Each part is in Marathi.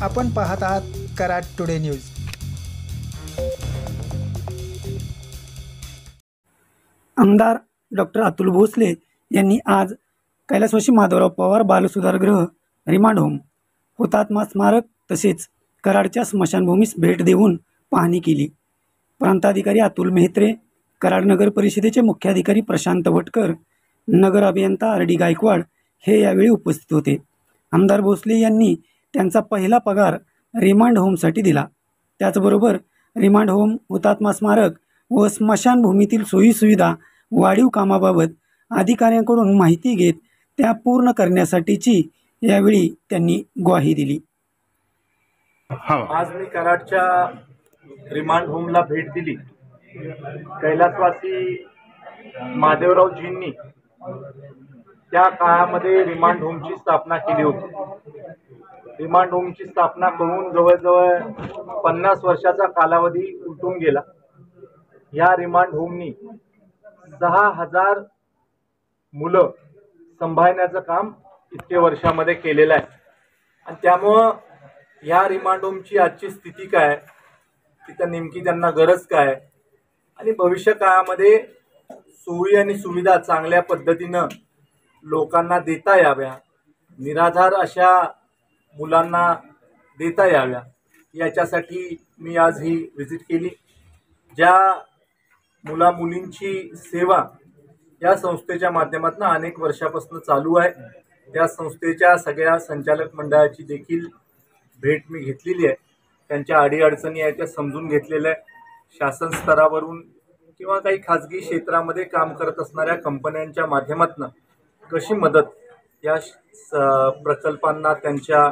आपण पाहत आहात कराड टुडे न्यूज। आमदार डॉक्टर अतुल भोसले यांनी आज कैलासवासी माधवराव पवार बालसुधारगृह, रिमांड होम, हुतात्मा स्मारक तसेच कराडच्या स्मशानभूमीस भेट देऊन पाहणी केली। प्रांताधिकारी अतुल मेहत्रे, कराड नगर परिषदेचे मुख्याधिकारी प्रशांत भटकर, नगर अभियंता RD गायकवाड हे यावेळी उपस्थित होते। आमदार भोसले यांनी त्यांचा पहिला पगार रिमांड होमसाठी दिला। त्याचबरोबर रिमांड होम, हुतात्मा स्मारक व स्मशानभूमीतील सोयीसुविधा वाढीव कामाबाबत अधिकाऱ्यांकडून माहिती घेत त्या पूर्ण करण्यासाठीची यावेळी त्यांनी ग्वाही दिली। आज मी कराडच्या रिमांड होमला भेट दिली। कैलासवासी महादेवरावजींनी त्या काळामध्ये रिमांड होमची स्थापना केली होती। रिमांड होमची स्थापना करून जवळजवळ 50 वर्षाचा कालावधी उलटून गेला। या रिमांड होमनी 6000 मुलं सांभाळण्याचं काम इतके वर्षामध्ये केलेलं आहे। आणि त्यामुळं या रिमांड होमची आजची स्थिती काय, तिथं नेमकी त्यांना गरज काय आणि भविष्य काळामध्ये सोयी आणि सुविधा चांगल्या पद्धतीनं लोकांना देता याव्या, निराधार अशा मुलांना देता याव्या, याच्यासाठी मी आज ही व्हिजिट केली। ज्या मुला मुलींची सेवा या संस्थेच्या माध्यमातून अनेक वर्षापासून चालू आहे, त्या संस्थेच्या सगळ्या संचालक मंडळाची देखील भेट मी घेतलेली आहे। त्यांच्या अडीअडचणी आहेत त्या समजून घेतलेल्या आहे। शासन स्तरावरून किंवा काही खाजगी क्षेत्रामध्ये काम करत असणाऱ्या कंपन्यांच्या माध्यमातून कशी मदत या प्रकल्पांना त्यांच्या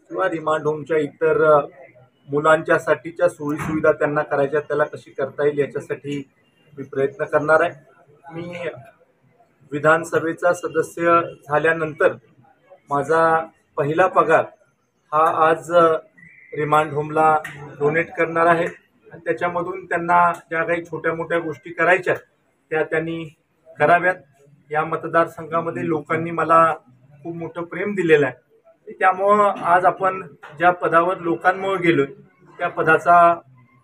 किंवा रिमांड होमच्या इतर मुलांच्यासाठीच्या सोयीसुविधा त्यांना करायच्या, त्याला कशी करता येईल याच्यासाठी मी प्रयत्न करणार आहे। मी विधानसभेचा सदस्य झाल्यानंतर माझा पहिला पगार हा आज रिमांड होमला डोनेट करणार आहे आणि त्याच्यामधून त्यांना ज्या काही छोट्या मोठ्या गोष्टी करायच्या त्या त्यांनी कराव्यात। या मतदारसंघामध्ये लोकांनी मला खूप मोठं प्रेम दिलेलं आहे, त्यामुळं आज आपण ज्या पदावर लोकांमुळे गेलो त्या पदाचा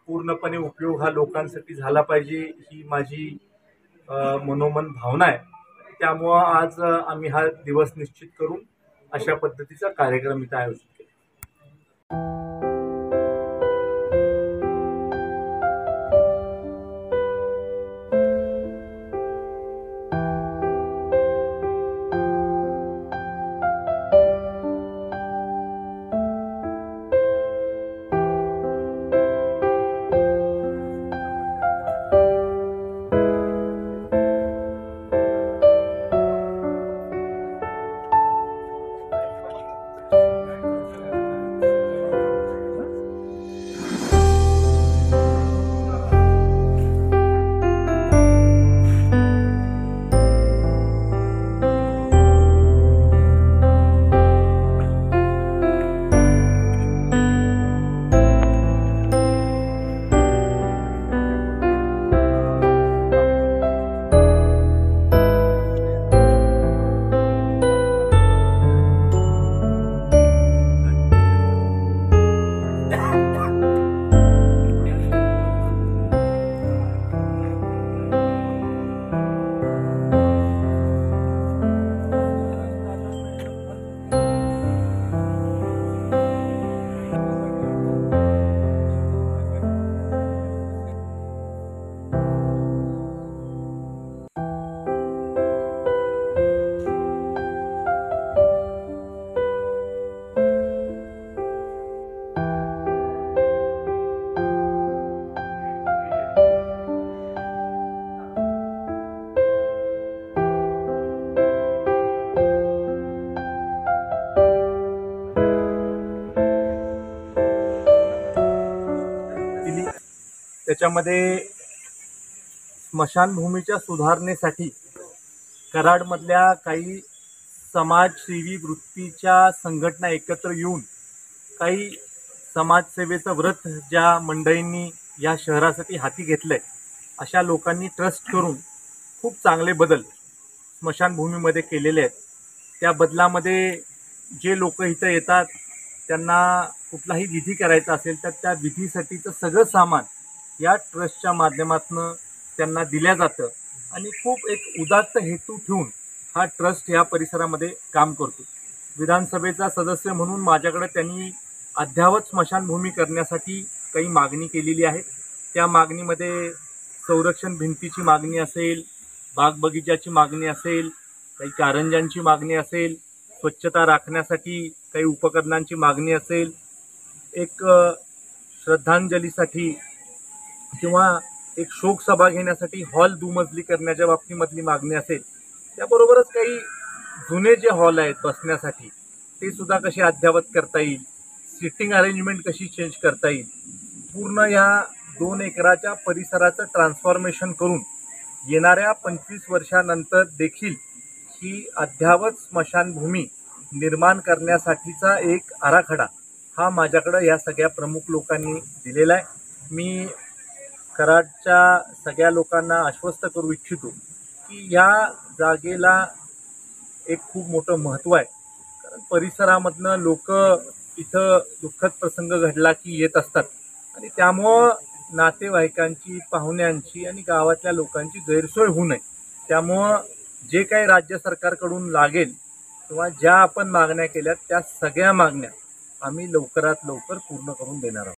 पूर्णपणे उपयोग हा लोकांसाठी झाला पाहिजे, ही माझी मनोमन भावना आहे। त्यामुळं आज आम्ही हा दिवस निश्चित करून अशा पद्धतीचा कार्यक्रम इथं आयोजित केला। त्याच्यामध्ये स्मशानभूमीच्या सुधारणेसाठी कराडमधल्या काही समाजसेवी वृत्तीच्या संघटना एकत्र येऊन काही समाजसेवेचं व्रत ज्या मंडळींनी या शहरासाठी हाती घेतलंय अशा लोकांनी ट्रस्ट करून खूप चांगले बदल स्मशानभूमीमध्ये केलेले आहेत। त्या बदलामध्ये जे लोक इथं येतात त्यांना कुठलाही विधी करायचा असेल तर त्या विधीसाठीचं सगळं सामान या ट्रस्टच्या माध्यमातून त्यांना दिल्या जातं आणि खूप एक उदात्त हेतू ठेवून हा ट्रस्ट ह्या परिसरामध्ये काम करतो. विधानसभेचा सदस्य म्हणून माझ्याकडे त्यांनी अद्ययावत स्मशानभूमी करण्यासाठी काही मागणी केलेली आहे. त्या मागणीमध्ये संरक्षण भिंतीची मागणी असेल, बाग बगीचाची मागणी असेल, काही कारंज्यांची मागणी असेल, स्वच्छता राखण्यासाठी काही उपकरणांची मागणी असेल, एक श्रद्धांजलीसाठी किंवा एक शोकसभा घेण्यासाठी हॉल दुमजली करण्याच्या बाबतीमधली मागणी असेल. त्याबरोबरच काही जुने जे हॉल आहेत बसण्यासाठी ते सुद्धा कसे अद्ययावत करता येईल, सिटिंग अरेंजमेंट कशी चेंज करता येईल, पूर्ण या 2 एकराच्या परिसराचं ट्रान्सफॉर्मेशन करून येणाऱ्या 25 वर्षानंतर देखील ही अद्ययावत स्मशानभूमी निर्माण करण्यासाठीचा एक आराखडा हा माझ्याकडं या सगळ्या प्रमुख लोकांनी दिलेला आहे. मी कराडच्या सगळ्या लोकांना आश्वस्त करू इच्छितो की या जागेला एक खूप मोठं महत्त्व आहे. कारण परिसरामधनं लोक इथं दुःखद प्रसंग घडला की येत असतात आणि त्यामुळं नातेवाईकांची, पाहुण्यांची आणि गावातल्या लोकांची गैरसोय होऊ नये. त्यामुळं जे काही राज्य सरकारकडून लागेल किंवा ज्या आपण मागण्या केल्यात त्या सगळ्या मागण्या आम्ही लवकरात लवकर पूर्ण करून देणार आहोत.